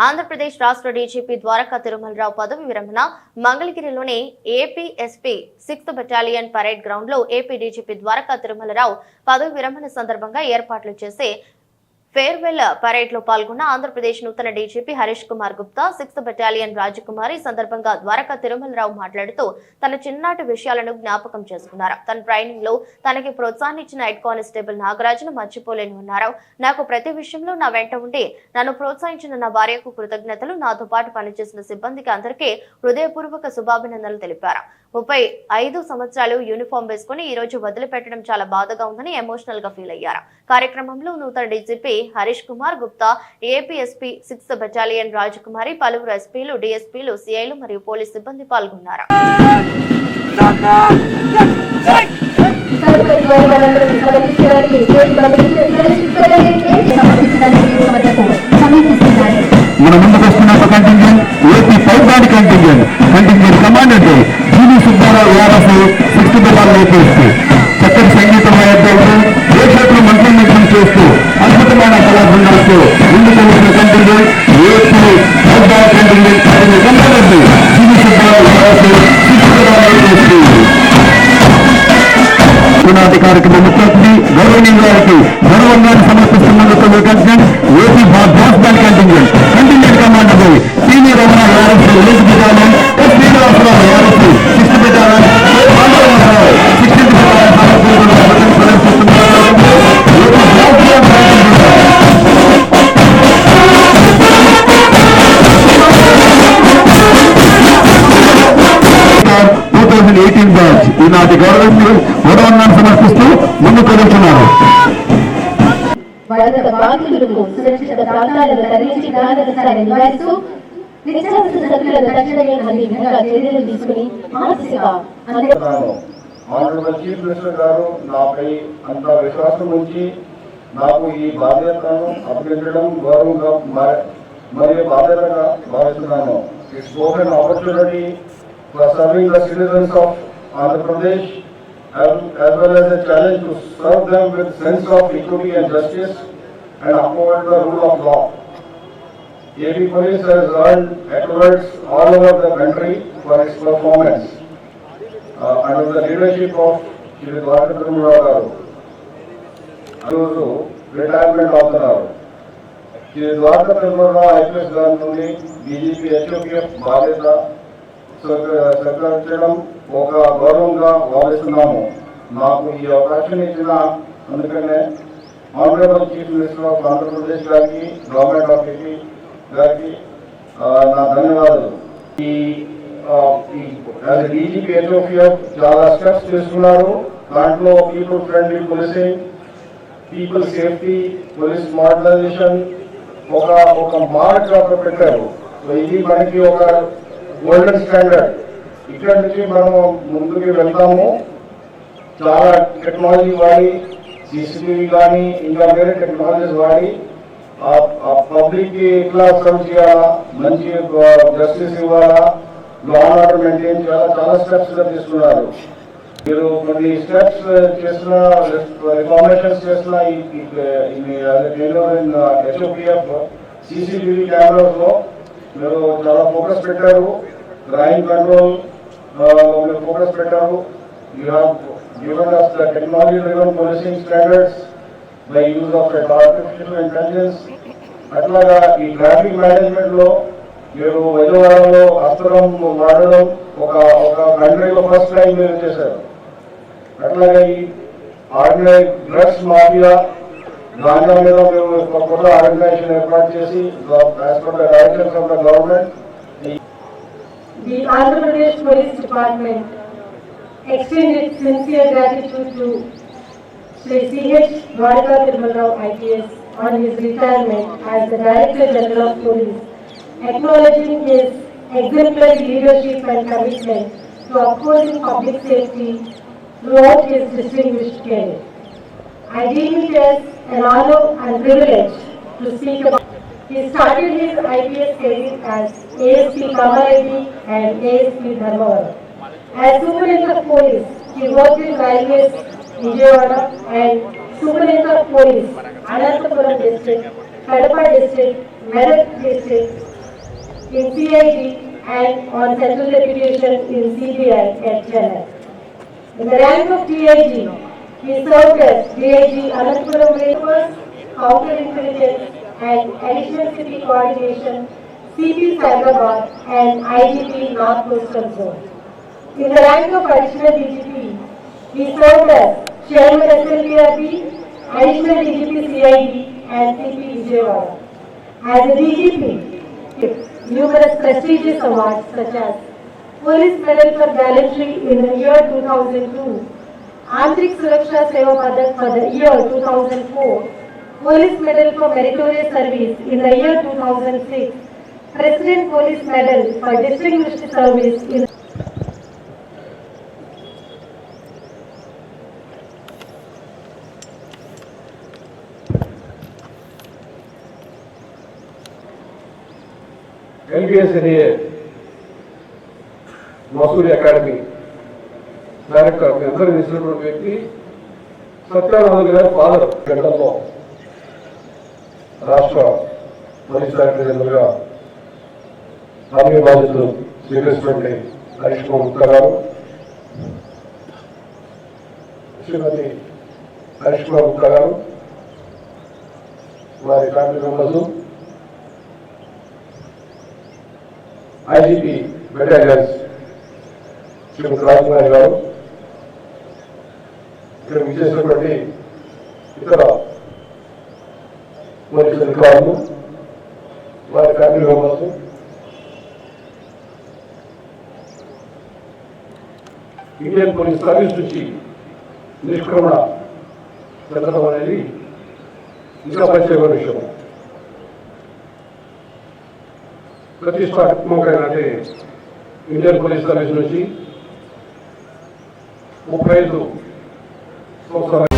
ఆంధ్రప్రదేశ్ రాష్ట్ర డీజీపీ ద్వారకా తిరుమలరావు పదవి విరమణ మంగళగిరిలోని AP SP 6th battalion parade ground లో ఏపీ డీజీపీ ద్వారకా తిరుమలరావు పదవి విరమణ సందర్భంగా ఏర్పాట్లు చేసే ఫేర్వెల్ పరేడ్ లో పాల్గొన్న ఆంధ్రప్రదేశ్ నూతన DGP Harish Kumar Gupta 6th battalion Rajakumari సందర్భంగా ద్వారకా తిరుమలరావు మాట్లాడుతూ తన చిన్ననాటి విషయాలను జ్ఞాపకం చేసుకున్నారు. తన ట్రైనింగ్ లో తనకి ప్రోత్సాహాన్నిచ్చిన హెడ్ కానిస్టేబుల్ నాగరాజును మర్చిపోలేను అన్నారు. నాకు ప్రతి విషయంలో నా వెంట ఉండి నన్ను ప్రోత్సహించిన నా భార్యకు కృతజ్ఞతలు. నాతో పాటు పనిచేసిన సిబ్బందికి అందరికీ హృదయపూర్వక శుభాభినందనలు తెలిపారు. 35 సంవత్సరాలు యూనిఫామ్ వేసుకుని ఈ రోజు వదిలిపెట్టడం చాలా బాధగా ఉందని ఎమోషనల్ గా ఫీల్ అయ్యారు. కార్యక్రమంలో నూతన DGP Harish Kumar Gupta, AP SP 6th battalion Rajakumari, పలువురు ఎస్పీలు, డీఎస్పీలు, సిఐలు మరియు పోలీస్ సిబ్బంది పాల్గొన్నారు. మన ముందుకు వస్తున్న కంటింజెంట్ ఏపీ పైబాడి contingent commandant GV Subbarao RS 6th battalion APSP చక్కటి సంగీతం వాయిద్యాలతో ఏ క్షేత్రం మంత్రం చేస్తూ అద్భుతమైన కళాబృందాలతో ముందుకు వచ్చిన కంటింజెంట్ ఏపీ పైబాడి contingent commandant GV Subbarao RS 6th battalion APSP. ఈనాటి కార్యక్రమం ముఖ్య అతిథి గౌరవనీయ గారికి గౌరవంగాన్ని సమర్పిస్తున్నందుకు ఏపీ బాస్బాల్ contingent commander TV Ramana RS 8th battalion, S Srinivasa Rao RS 6th battalion, 16th battalion ప్రదర్శిస్తున్నారు. బ్యాచ్ ఈనాటి గౌరవాన్ని సమర్పిస్తూ ముందుకు వెళ్తున్నారు. సురక్షిత ప్రాంతాలను తరలించి ప్రాణనష్టాన్ని నివారిస్తూ నిత్యావసర సరుకులను తక్షణమే అందే విధంగా చర్యలు తీసుకుని మానసిక చీఫ్ మినిస్టర్ గారు నాపై అంత విశ్వాసం ఉంచి నాకు ఈ బాధ్యతను అప్పగించడం గౌరవంగా మరియు బాధ్యతగా భావిస్తున్నాను. It's open opportunity for serving the citizens of Andhra Pradesh as well as a challenge to serve them with sense of equity and justice and uphold the rule of law. AP Police has earned accolades all over the country for its performance under the leadership of Shri Dwarka Tirumala garu. Retirement అవుతున్నారు. Shri Dwarka Tirumala IPS గారి నుండి DGP HOPF బాధ్యత స్వీకరించడం ఒక గౌరవంగా భావిస్తున్నాము. నాకు ఈ అవకాశం ఇచ్చిన అందుకనే honourable chief minister of Andhra Pradesh గారికి, గవర్నమెంట్ ఆఫ్ ఏపీ గారికి నా ధన్యవాదాలు. ఈ డీజీపీ హెచ్ఓపిఎఫ్ చాలా స్టెప్స్ తీసుకున్నారు. దాంట్లో people friendly policing, people safety, police modernisation ఒక మార్క్ పెట్టారు. ఇది మనకి ఒక గోల్డెన్ స్టాండర్డ్. ఇక్కడ నుంచి మనం ముందుకు వెళ్తాము. చాలా టెక్నాలజీ వాడి, సిసిటీవీ కానీ ఇంకా వేరే టెక్నాలజీస్ వాడి పబ్లిక్ కి ఎట్లా సర్వ్ చేయాలా, మంచి జస్టిస్ ఇవ్వాలా, లా అండ్ ఆర్డర్ మెయింటైన్ చేయాలా, చాలా స్టెప్స్ తీసుకున్నారు. మీరు కొన్ని స్టెప్స్ చేసిన రిఫార్మేషన్స్ చేసిన హెచ్ఓపిఎఫ్ సిసిటీవీ కెమెరాస్ లో మీరు చాలా ఫోకస్ పెట్టారు. క్రైమ్ కంట్రోల్ మీరు ఫోకస్ పెట్టారు. You have given us the technology driven policing standards by use of artificial intelligence. అట్లాగా ఈ ట్రాఫిక్ మేనేజ్మెంట్ లో మీరు వైద్యవారంలో అస్త్రం వాడడం ఒక కంట్రీలో ఫస్ట్ టైం మీరు చేశారు. అట్లాగా ఈ ఆర్డినరీ డ్రగ్స్ మాఫియా గాంజా మీద మేము ఒక కొత్త ఆర్గనైజేషన్ ఏర్పాటు చేసి as per the directions of the government. The Andhra Pradesh Police Department extends its sincere gratitude to Shri C.H. Dwarka Tirumalrao IPS on his retirement as the Director General of Police, acknowledging his exemplary leadership and commitment to upholding public safety throughout his distinguished career. I deem it as an honor and privilege to speak about. He started his IPS career as ASP Kamareddy and ASP Dharmavaram. As Superintendent of Police, he worked in Railways, Vijayawada and Superintendent of Police, Anantapuram District, Kadapa District, Medak District, in CID and on Central Deputation in CBI at Chennai. In the rank of DIG, he served as DIG Ananthapuram Waivers, Counterintelligence and Additional City Coordination, CP Cyberabad and IGP North Coastal Zone. In the rank of Additional DGP, he served as Chairman SLPRB, Additional DGP CID and CP Vijayawada. As a DGP, numerous prestigious awards such as Police Medal for Gallantry in the year 2002, Antrik Suraksha Seva Padak for the year 2004, Police Medal for Meritorious Service in the year 2006, President Police Medal for Distinguished Service in LBSNA Mussoorie academy director మీ అందరూ తెలిసినటువంటి వ్యక్తి సత్యానంద గారి father గంటల్లో రాష్ట్ర police director జనరల్గా army బాధ్యతలు స్వీకరించినటువంటి హరీష్ కుమార్ గుప్తా గారు, శ్రీమతి హరీష్ కుమార్ గుప్తా గారు, వారి ఫ్యామిలీ మెంబర్స్, ఐజీపీ బెటాలియన్స్ శ్రీమతి రాజకుమారి గారు, ఇక్కడ విచ్చేసినటువంటి ఇతర పోలీసు అధికారులు, వారి family members, Indian police service నుంచి నిష్క్రమణ చెందడం అనేది ఇంకా పరిచయమైన విషయం. ప్రతిష్టాత్మకమైనటువంటి ఇండియన్ పోలీస్ సర్వీస్ నుంచి 35 సంవత్సరాల